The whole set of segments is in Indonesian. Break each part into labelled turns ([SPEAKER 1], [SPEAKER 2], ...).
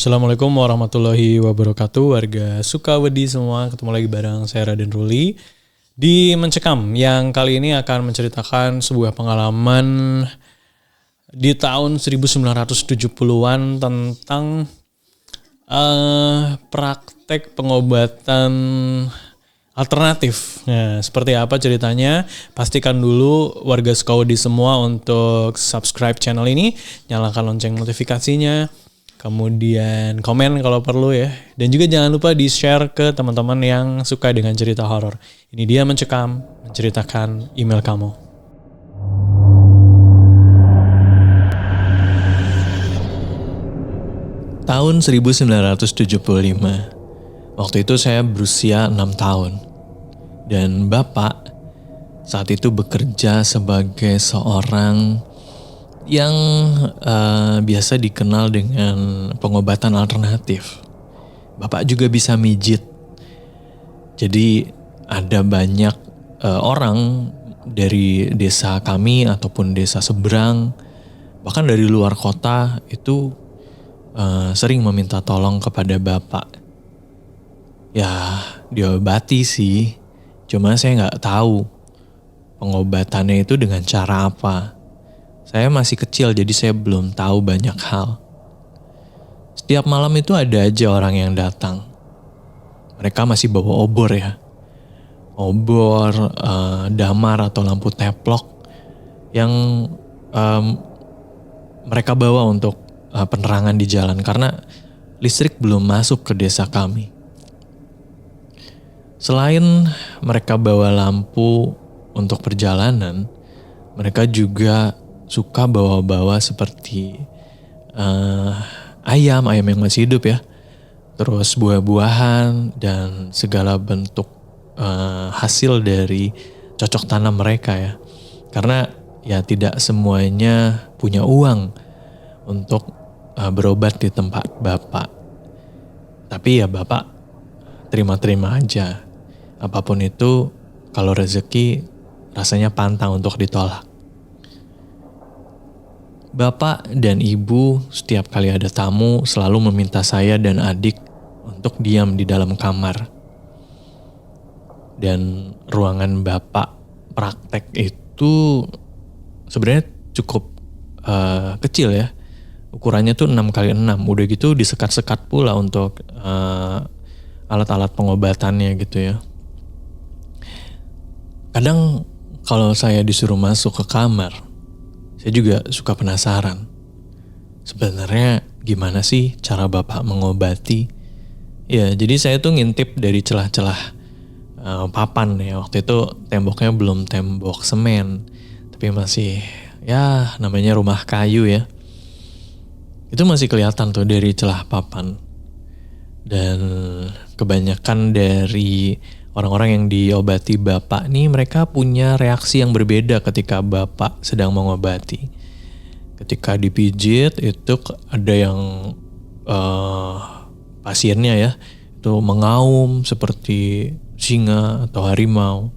[SPEAKER 1] Assalamualaikum warahmatullahi wabarakatuh, warga Sukawedi semua. Ketemu lagi bareng saya Raden Ruli di Mencekam, yang kali ini akan menceritakan sebuah pengalaman di tahun 1970-an tentang praktek pengobatan alternatif. Nah, seperti apa ceritanya? Pastikan dulu warga Sukawedi semua untuk subscribe channel ini, nyalakan lonceng notifikasinya, kemudian komen kalau perlu ya. Dan juga jangan lupa di-share ke teman-teman yang suka dengan cerita horor. Ini dia Mencekam, menceritakan email kamu. Tahun 1975. Waktu itu saya berusia 6 tahun. Dan bapak saat itu bekerja sebagai seorang yang biasa dikenal dengan pengobatan alternatif. Bapak juga bisa mijit. Jadi ada banyak orang dari desa kami ataupun desa seberang, bahkan dari luar kota itu sering meminta tolong kepada bapak. Ya diobati sih, cuma saya nggak tahu pengobatannya itu dengan cara apa. Saya masih kecil jadi saya belum tahu banyak hal. Setiap malam itu ada aja orang yang datang. Mereka masih bawa obor ya. Obor, damar atau lampu teplok yang mereka bawa untuk penerangan di jalan karena listrik belum masuk ke desa kami. Selain mereka bawa lampu untuk perjalanan, mereka juga suka bawa-bawa seperti ayam yang masih hidup ya. Terus buah-buahan dan segala bentuk hasil dari cocok tanam mereka ya. Karena ya tidak semuanya punya uang untuk berobat di tempat bapak. Tapi ya bapak terima-terima aja. Apapun itu, kalau rezeki rasanya pantang untuk ditolak. Bapak dan ibu setiap kali ada tamu selalu meminta saya dan adik untuk diam di dalam kamar. Dan ruangan bapak praktek itu sebenarnya cukup kecil ya. Ukurannya tuh 6x6. Udah gitu disekat-sekat pula untuk alat-alat pengobatannya gitu ya. Kadang kalau saya disuruh masuk ke kamar, saya juga suka penasaran. Sebenarnya gimana sih cara bapak mengobati? Ya, jadi saya tuh ngintip dari celah-celah papan ya. Waktu itu temboknya belum tembok semen, tapi masih ya namanya rumah kayu ya. Itu masih kelihatan tuh dari celah papan. Dan kebanyakan dari orang-orang yang diobati bapak nih, mereka punya reaksi yang berbeda ketika bapak sedang mengobati. Ketika dipijit itu ada yang pasiennya ya itu mengaum seperti singa atau harimau.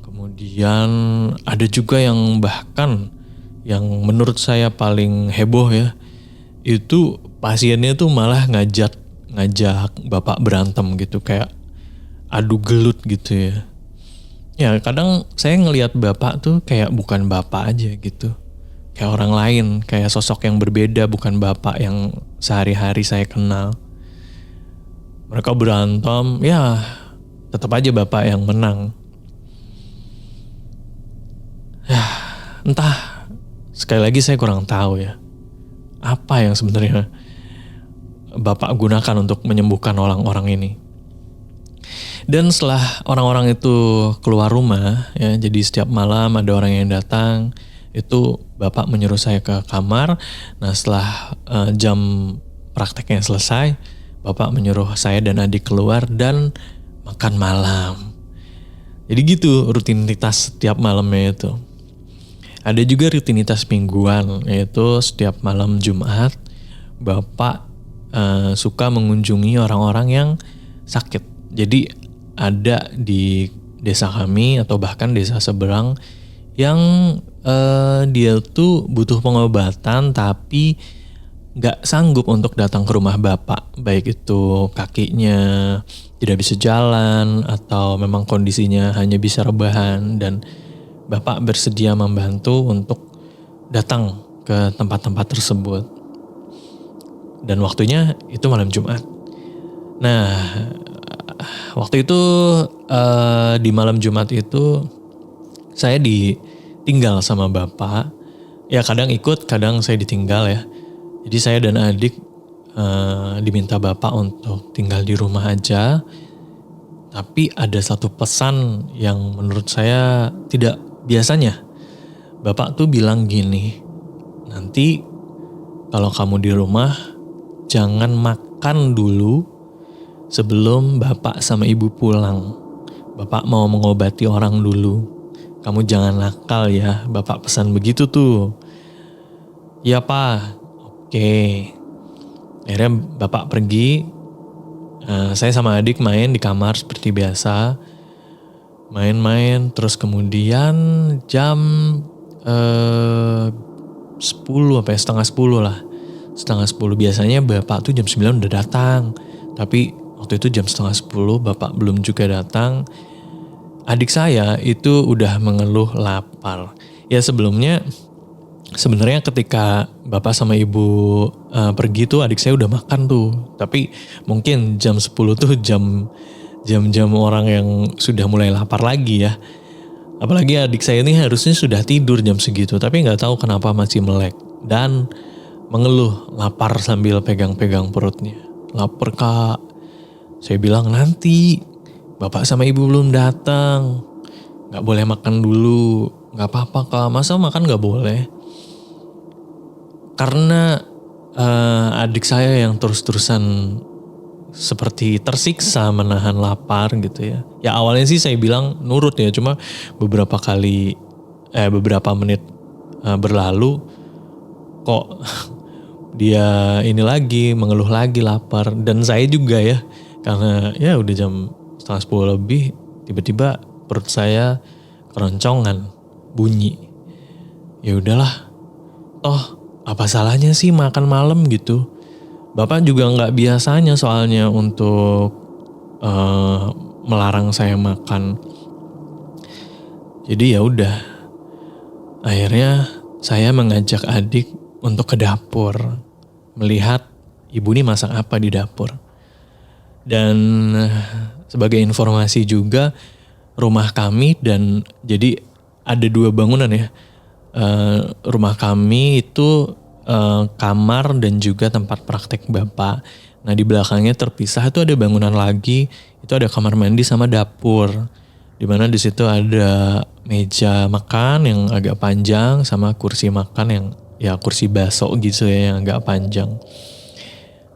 [SPEAKER 1] Kemudian ada juga yang bahkan yang menurut saya paling heboh ya, itu pasiennya tuh malah ngajak bapak berantem gitu, kayak adu gelut gitu ya. Ya kadang saya ngelihat bapak tuh kayak bukan bapak aja gitu. Kayak orang lain, kayak sosok yang berbeda, bukan bapak yang sehari-hari saya kenal. Mereka berantem, ya tetap aja bapak yang menang. Ya entah, sekali lagi saya kurang tahu ya. Apa yang sebenarnya bapak gunakan untuk menyembuhkan orang-orang ini. Dan setelah orang-orang itu keluar rumah ya, jadi setiap malam ada orang yang datang, itu bapak menyuruh saya ke kamar. Nah setelah jam prakteknya selesai, bapak menyuruh saya dan adik keluar dan makan malam. Jadi gitu rutinitas setiap malamnya itu. Ada juga rutinitas mingguan, yaitu setiap malam Jumat bapak suka mengunjungi orang-orang yang sakit. Jadi ada di desa kami atau bahkan desa seberang yang dia tuh butuh pengobatan tapi nggak sanggup untuk datang ke rumah bapak, baik itu kakinya tidak bisa jalan atau memang kondisinya hanya bisa rebahan, dan bapak bersedia membantu untuk datang ke tempat-tempat tersebut. Dan waktunya itu malam Jumat. Nah, waktu itu di malam Jumat itu saya ditinggal sama bapak. Ya kadang ikut, kadang saya ditinggal ya. Jadi saya dan adik diminta bapak untuk tinggal di rumah aja. Tapi ada satu pesan yang menurut saya tidak biasanya. Bapak tuh bilang gini, nanti kalau kamu di rumah jangan makan dulu sebelum bapak sama ibu pulang. Bapak mau mengobati orang dulu. Kamu jangan nakal ya, bapak pesan begitu tuh. Iya pak, oke. Akhirnya bapak pergi, saya sama adik main di kamar seperti biasa. Main-main, terus kemudian jam 10 apa ya, setengah 10 lah. Setengah 10 biasanya bapak tuh jam 9 udah datang. Tapi waktu itu jam setengah 10 bapak belum juga datang. Adik saya itu udah mengeluh lapar. Ya sebenarnya ketika bapak sama ibu pergi tuh adik saya udah makan tuh. Tapi mungkin jam 10 tuh jam orang yang sudah mulai lapar lagi ya. Apalagi adik saya ini harusnya sudah tidur jam segitu, tapi nggak tahu kenapa masih melek dan mengeluh lapar sambil pegang-pegang perutnya. Lapar kak. Saya bilang nanti bapak sama ibu belum datang, nggak boleh makan dulu. Nggak apa-apa kak, masa makan nggak boleh? Karena adik saya yang terus-terusan seperti tersiksa menahan lapar gitu ya. Ya awalnya sih saya bilang nurut ya, cuma beberapa menit berlalu kok dia ini lagi mengeluh lagi lapar, dan saya juga ya karena ya udah jam setengah 10 lebih, tiba-tiba perut saya keroncongan bunyi. Ya udahlah, toh apa salahnya sih makan malam gitu. Bapak juga nggak biasanya soalnya untuk melarang saya makan. Jadi ya udah, akhirnya saya mengajak adik untuk ke dapur, melihat ibu ini masak apa di dapur. Dan sebagai informasi juga, rumah kami dan jadi ada 2 bangunan ya. Rumah kami itu kamar dan juga tempat praktek bapak. Nah di belakangnya terpisah itu ada bangunan lagi, itu ada kamar mandi sama dapur. Dimana di situ ada meja makan yang agak panjang sama kursi makan yang ya kursi baso gitu ya yang agak panjang.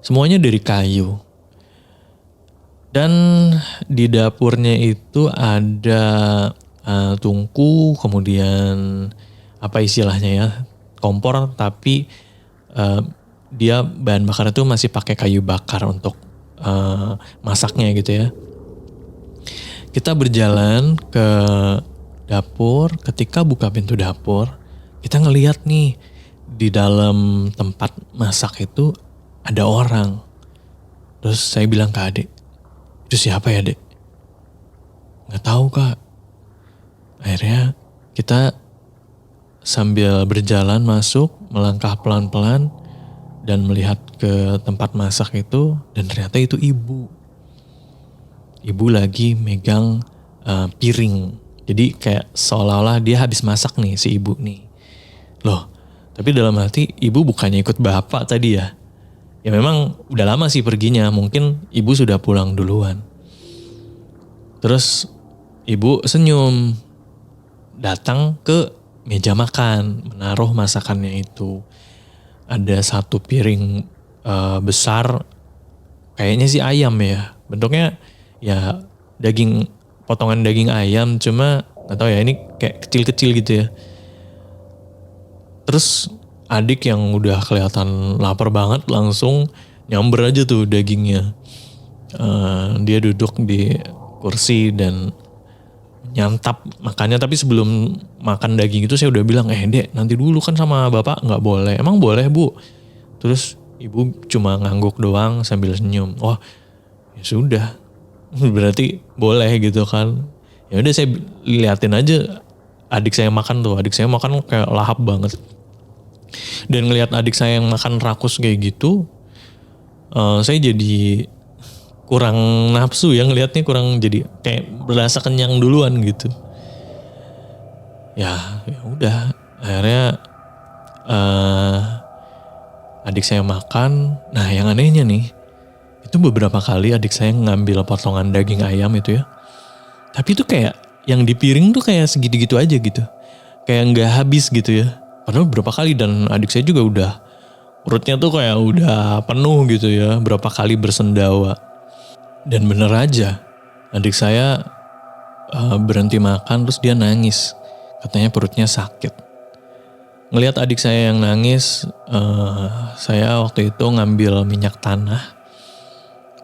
[SPEAKER 1] Semuanya dari kayu. Dan di dapurnya itu ada tungku, kemudian apa istilahnya ya, kompor, tapi dia bahan bakar itu masih pakai kayu bakar untuk masaknya gitu ya. Kita berjalan ke dapur, ketika buka pintu dapur, kita ngelihat nih di dalam tempat masak itu ada orang. Terus saya bilang ke adik, itu siapa ya dek? Nggak tahu kak. Akhirnya kita sambil berjalan masuk, melangkah pelan-pelan dan melihat ke tempat masak itu, dan ternyata itu ibu. Ibu lagi megang piring. Jadi kayak seolah-olah dia habis masak nih si ibu nih. Loh, tapi dalam hati ibu bukannya ikut bapak tadi ya? Ya memang udah lama sih perginya, mungkin ibu sudah pulang duluan. Terus ibu senyum, datang ke meja makan, menaruh masakannya itu. Ada 1 piring besar, kayaknya sih ayam ya. Bentuknya ya potongan daging ayam, cuma gak tahu ya ini kayak kecil-kecil gitu ya. Terus adik yang udah kelihatan lapar banget langsung nyamber aja tuh dagingnya. Dia duduk di kursi dan nyantap makannya, tapi sebelum makan daging itu saya udah bilang, dek nanti dulu kan sama bapak nggak boleh. Emang boleh bu? Terus Ibu cuma ngangguk doang sambil senyum. Oh ya sudah, berarti boleh gitu kan. Ya udah saya liatin aja adik saya makan tuh. Adik saya makan kayak lahap banget. Dan ngelihat adik saya yang makan rakus kayak gitu, saya jadi kurang nafsu ya ngelihatnya, kurang, jadi kayak berasa kenyang duluan gitu. Ya udah, akhirnya adik saya makan. Nah yang anehnya nih, itu beberapa kali adik saya ngambil potongan daging ayam itu ya. Tapi itu kayak yang di piring tuh kayak segitu-gitu aja gitu. Kayak nggak habis gitu ya. Padahal berapa kali, dan adik saya juga udah perutnya tuh kayak udah penuh gitu ya. Berapa kali bersendawa. Dan bener aja, adik saya berhenti makan terus dia nangis. Katanya perutnya sakit. Ngelihat adik saya yang nangis, saya waktu itu ngambil minyak tanah.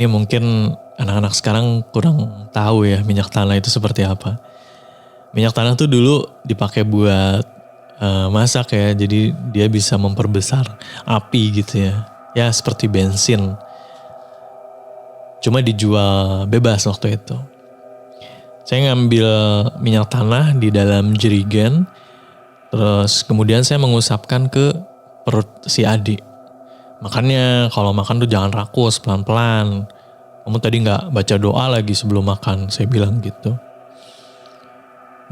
[SPEAKER 1] Ini mungkin anak-anak sekarang kurang tahu ya minyak tanah itu seperti apa. Minyak tanah tuh dulu dipakai buat masak ya, jadi dia bisa memperbesar api gitu ya. Ya seperti bensin. Cuma dijual bebas waktu itu. Saya ngambil minyak tanah di dalam jerigen, terus kemudian saya mengusapkan ke perut si adik. Makannya kalau makan tuh jangan rakus, pelan-pelan. Kamu tadi gak baca doa lagi sebelum makan, saya bilang gitu.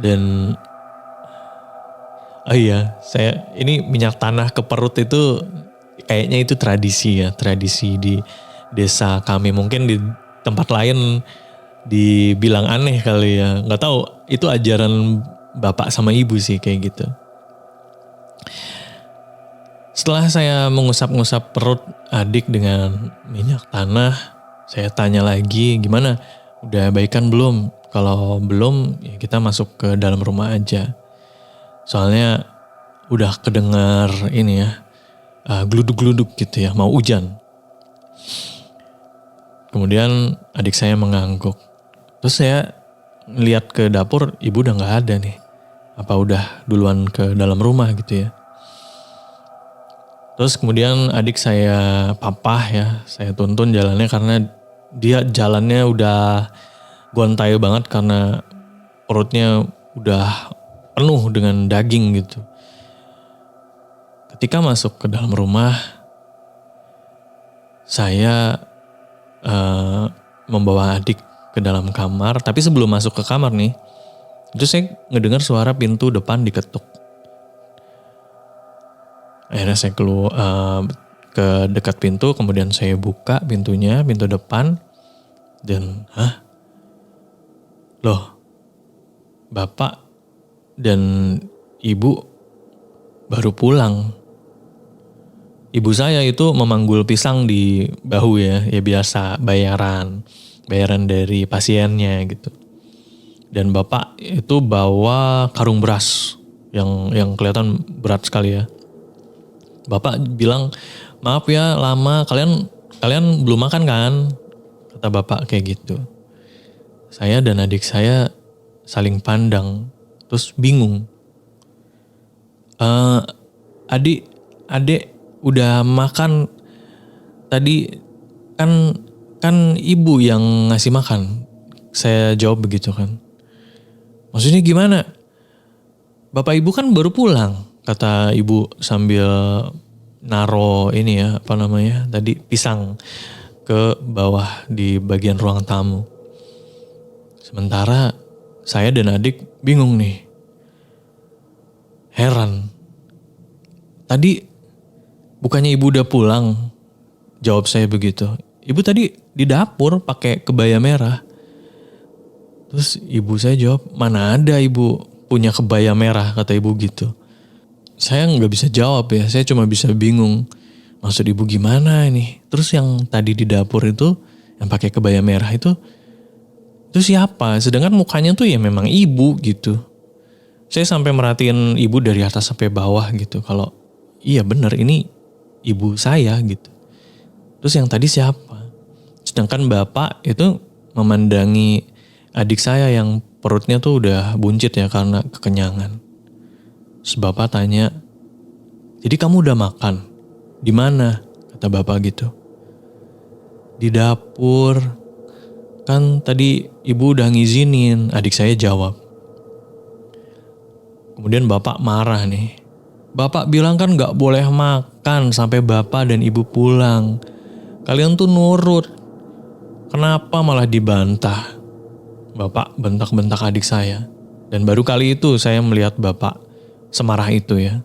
[SPEAKER 1] Dan oh iya, saya ini minyak tanah ke perut itu kayaknya itu tradisi ya, tradisi di desa kami. Mungkin di tempat lain dibilang aneh kali ya, nggak tahu, itu ajaran bapak sama ibu sih kayak gitu. Setelah saya mengusap-ngusap perut adik dengan minyak tanah, saya tanya lagi, gimana, udah baikan belum? Kalau belum ya kita masuk ke dalam rumah aja. Soalnya udah kedengar ini ya, gluduk-gluduk gitu ya, mau hujan. Kemudian adik saya mengangguk. Terus saya lihat ke dapur, ibu udah gak ada nih. Apa udah duluan ke dalam rumah gitu ya. Terus kemudian adik saya papah ya, saya tuntun jalannya karena dia jalannya udah gontai banget karena perutnya udah penuh dengan daging gitu. Ketika masuk ke dalam rumah, saya membawa adik ke dalam kamar. Tapi sebelum masuk ke kamar nih, itu saya ngedengar suara pintu depan diketuk. Akhirnya saya keluar ke dekat pintu, kemudian saya buka pintunya, pintu depan. Dan loh, bapak dan ibu baru pulang. Ibu saya itu memanggul pisang di bahu ya biasa bayaran dari pasiennya gitu. Dan bapak itu bawa karung beras yang kelihatan berat sekali ya. Bapak bilang, maaf ya lama, kalian belum makan kan? Kata bapak kayak gitu. Saya dan adik saya saling pandang, terus bingung. Adik udah makan tadi, kan ibu yang ngasih makan. Saya jawab begitu kan. Maksudnya gimana? Bapak ibu kan baru pulang, kata ibu sambil naro ini ya, apa namanya tadi, pisang ke bawah di bagian ruang tamu. Sementara saya dan adik bingung nih. Heran. Tadi bukannya ibu udah pulang? Jawab saya begitu. Ibu tadi di dapur pakai kebaya merah. Terus ibu saya jawab, mana ada ibu punya kebaya merah, kata ibu gitu. Saya nggak bisa jawab ya, saya cuma bisa bingung. Maksud ibu gimana ini? Terus yang tadi di dapur itu, yang pakai kebaya merah itu siapa? Sedangkan mukanya tuh ya memang ibu gitu. Saya sampai merhatiin ibu dari atas sampai bawah gitu. Kalau iya benar ini ibu saya gitu. Terus yang tadi siapa? Sedangkan bapak itu memandangi adik saya yang perutnya tuh udah buncit ya karena kekenyangan. Terus bapak tanya, jadi kamu udah makan? Di mana? kata bapak gitu. Di dapur, kan tadi ibu udah ngizinin, adik saya jawab. Kemudian bapak marah nih. Bapak bilang kan gak boleh makan sampai bapak dan ibu pulang. Kalian tuh nurut. Kenapa malah dibantah? Bapak bentak-bentak adik saya. Dan baru kali itu saya melihat bapak semarah itu ya.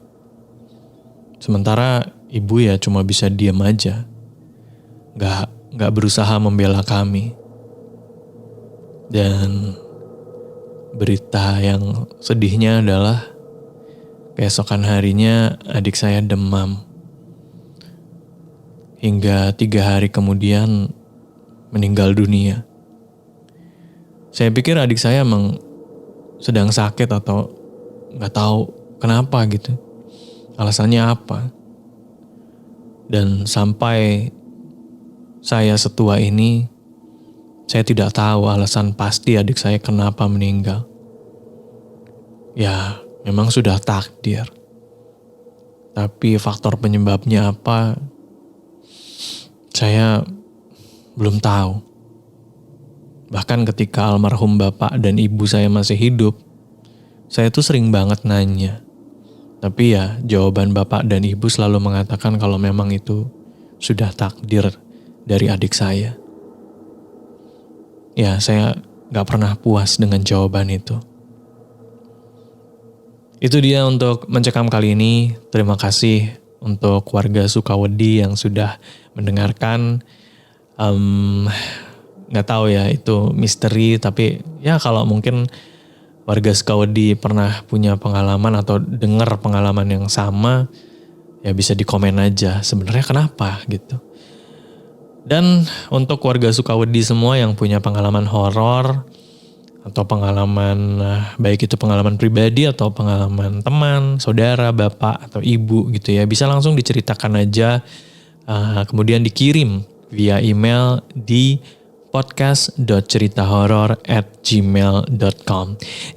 [SPEAKER 1] Sementara ibu ya cuma bisa diam aja. Gak berusaha membela kami. Dan berita yang sedihnya adalah keesokan harinya adik saya demam. Hingga 3 hari kemudian meninggal dunia. Saya pikir adik saya emang sedang sakit atau gak tahu kenapa gitu. Alasannya apa. Dan sampai saya setua ini, saya tidak tahu alasan pasti adik saya kenapa meninggal. Ya, memang sudah takdir. Tapi faktor penyebabnya apa, saya belum tahu. Bahkan ketika almarhum bapak dan ibu saya masih hidup, saya tuh sering banget nanya. Tapi ya jawaban bapak dan ibu selalu mengatakan kalau memang itu sudah takdir dari adik saya. Ya saya gak pernah puas dengan jawaban itu. Itu dia untuk mencekam kali ini. Terima kasih untuk warga Sukawedi yang sudah mendengarkan. Gak tahu ya itu misteri, tapi ya kalau mungkin warga Sukawedi pernah punya pengalaman atau dengar pengalaman yang sama, ya bisa di komen aja sebenarnya kenapa gitu. Dan untuk warga Sukawedi semua yang punya pengalaman horor atau pengalaman baik itu pengalaman pribadi atau pengalaman teman, saudara, bapak atau ibu gitu ya, bisa langsung diceritakan aja, kemudian dikirim via email di podcast.ceritahoror@gmail.com.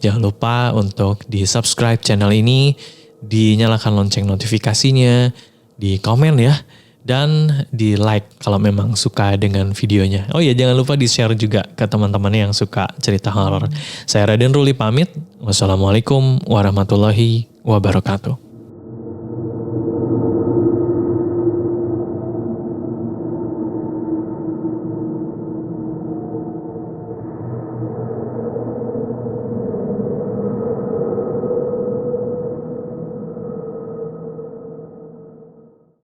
[SPEAKER 1] Jangan lupa untuk di subscribe channel ini, dinyalakan lonceng notifikasinya, di komen ya, dan di like kalau memang suka dengan videonya. Oh iya, jangan lupa di share juga ke teman-temannya yang suka cerita horor. Saya Raden Ruli pamit. Wassalamualaikum warahmatullahi wabarakatuh.